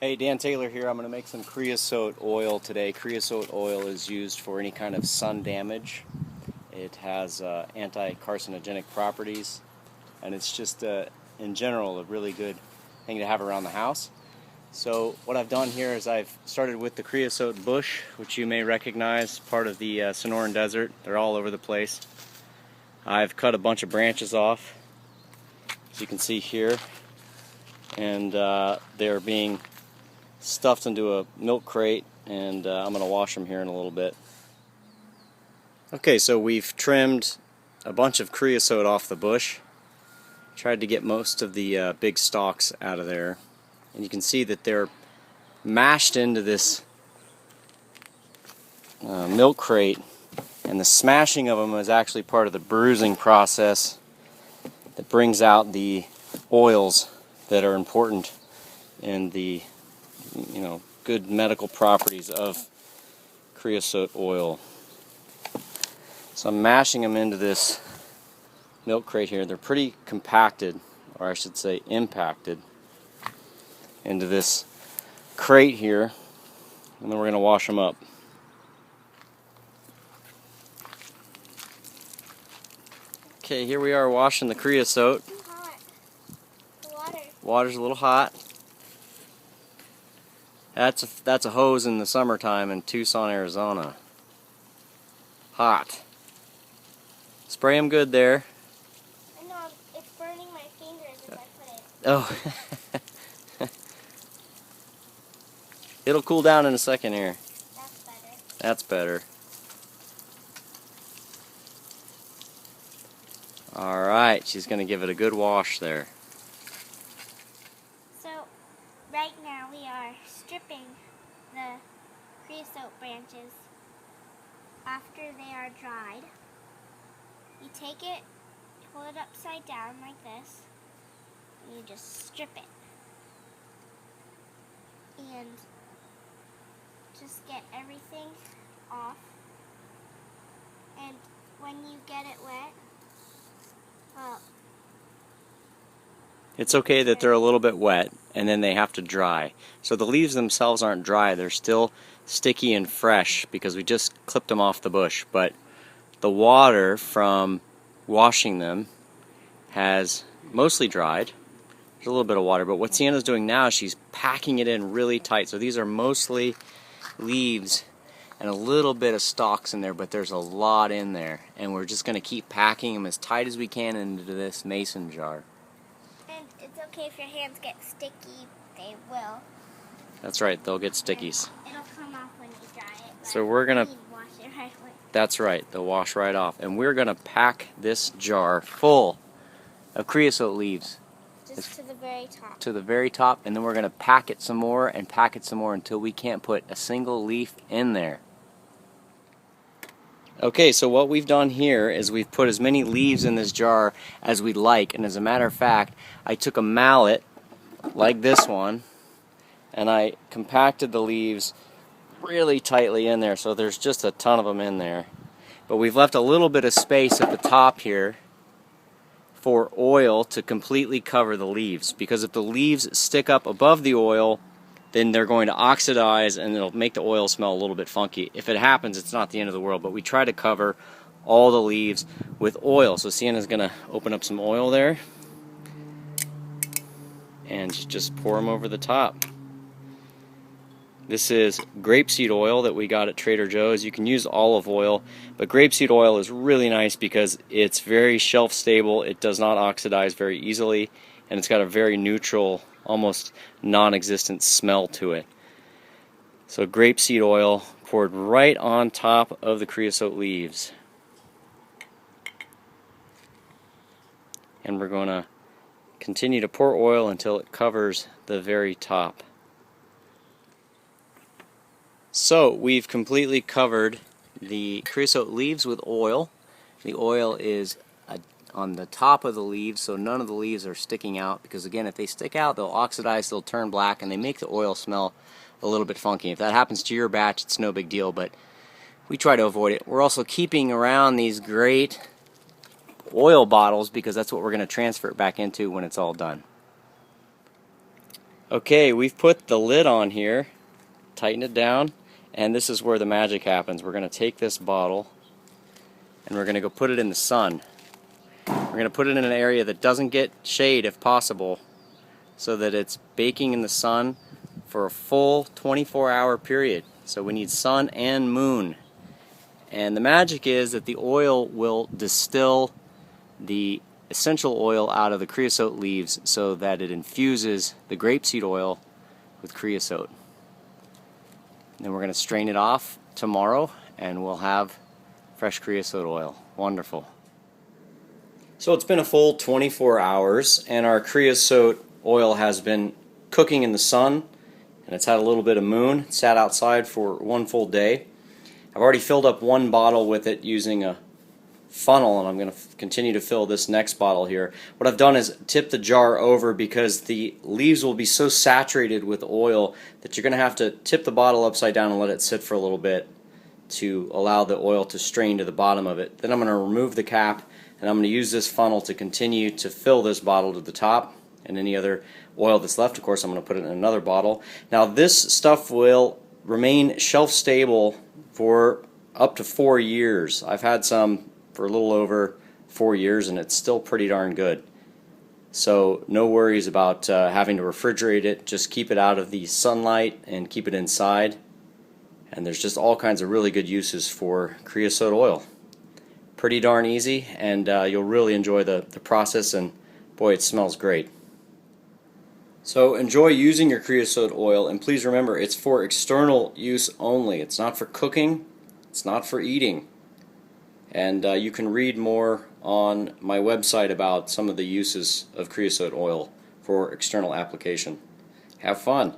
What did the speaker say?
Hey, Dan Taylor here. I'm going to make some creosote oil today. Creosote oil is used for any kind of sun damage. It has anti-carcinogenic properties, and it's just, in general, a really good thing to have around the house. So what I've done here is I've started with the creosote bush, which you may recognize, part of the Sonoran Desert. They're all over the place. I've cut a bunch of branches off, as you can see here, and they're being stuffed into a milk crate, and I'm going to wash them here in a little bit. Okay, so we've trimmed a bunch of creosote off the bush. Tried to get most of the big stalks out of there, and you can see that they're mashed into this milk crate, and the smashing of them is actually part of the bruising process that brings out the oils that are important in the good medical properties of creosote oil. So I'm mashing them into this milk crate here. They're pretty compacted, or I should say impacted, into this crate here, and then we're going to wash them up. Okay, here we are washing the creosote. It's too hot. The Water's a little hot. That's a hose in the summertime in Tucson, Arizona. Hot. Spray them good there. I know, it's burning my fingers as I put it. Oh. It'll cool down in a second here. That's better. That's better. Alright, she's going to give it a good wash there. So, right now we are stripping the creosote branches after they are dried. You take it, hold it upside down like this, and you just strip it. And just get everything off. And when you get it wet, It's okay that they're a little bit wet, and then they have to dry. So the leaves themselves aren't dry, they're still sticky and fresh because we just clipped them off the bush, but the water from washing them has mostly dried. There's a little bit of water, but what Sienna's doing now is she's packing it in really tight. So these are mostly leaves and a little bit of stalks in there, but there's a lot in there, and we're just going to keep packing them as tight as we can into this mason jar. and it's okay if your hands get sticky, they will. That's right, they'll get stickies. And it'll come off when you dry it. But So we're going to... you wash it right away. That's right, they'll wash right off. And we're going to pack this jar full of creosote leaves Just to the very top. to the very top, and then we're going to pack it some more and pack it some more until we can't put a single leaf in there. Okay, so what we've done here is we've put as many leaves in this jar as we'd like, and as a matter of fact, I took a mallet like this one and I compacted the leaves really tightly in there, so there's just a ton of them in there. But we've left a little bit of space at the top here for oil to completely cover the leaves, because if the leaves stick up above the oil, then they're going to oxidize and it'll make the oil smell a little bit funky. If it happens, it's not the end of the world, but we try to cover all the leaves with oil. So Sienna's going to open up some oil there and just pour them over the top. This is grapeseed oil that we got at Trader Joe's. You can use olive oil, but grapeseed oil is really nice because it's very shelf stable, it does not oxidize very easily, and it's got a very neutral, almost non-existent smell to it. So grapeseed oil poured right on top of the creosote leaves. And we're going to continue to pour oil until it covers the very top. So we've completely covered the creosote leaves with oil. The oil is on the top of the leaves, so none of the leaves are sticking out, because again, if they stick out, they'll oxidize, they'll turn black, and they make the oil smell a little bit funky. If that happens to your batch, it's no big deal, but we try to avoid it. We're also keeping around these great oil bottles because that's what we're going to transfer it back into when it's all done. Okay, we've put the lid on here, tighten it down, and this is where the magic happens. We're going to take this bottle and we're going to go put it in the sun. We're going to put it in an area that doesn't get shade if possible, so that it's baking in the sun for a full 24-hour period. So we need sun and moon. And the magic is that the oil will distill the essential oil out of the creosote leaves so that it infuses the grapeseed oil with creosote. And then we're going to strain it off tomorrow and we'll have fresh creosote oil. Wonderful. So it's been a full 24 hours and our creosote oil has been cooking in the sun, and it's had a little bit of moon. It sat outside for one full day. I've already filled up one bottle with it using a funnel, and I'm going to continue to fill this next bottle here. What I've done is tip the jar over because the leaves will be so saturated with oil that you're going to have to tip the bottle upside down and let it sit for a little bit to allow the oil to strain to the bottom of it. Then I'm going to remove the cap, and I'm going to use this funnel to continue to fill this bottle to the top, and any other oil that's left, of course, I'm going to put it in another bottle. Now this stuff will remain shelf stable for up to 4 years. I've had some for a little over 4 years and it's still pretty darn good. So no worries about having to refrigerate it. Just keep it out of the sunlight and keep it inside. And there's just all kinds of really good uses for creosote oil. Pretty darn easy, and you'll really enjoy the process, and boy, it smells great. So enjoy using your creosote oil, and please remember it's for external use only. It's not for cooking, it's not for eating. And you can read more on my website about some of the uses of creosote oil for external application. Have fun.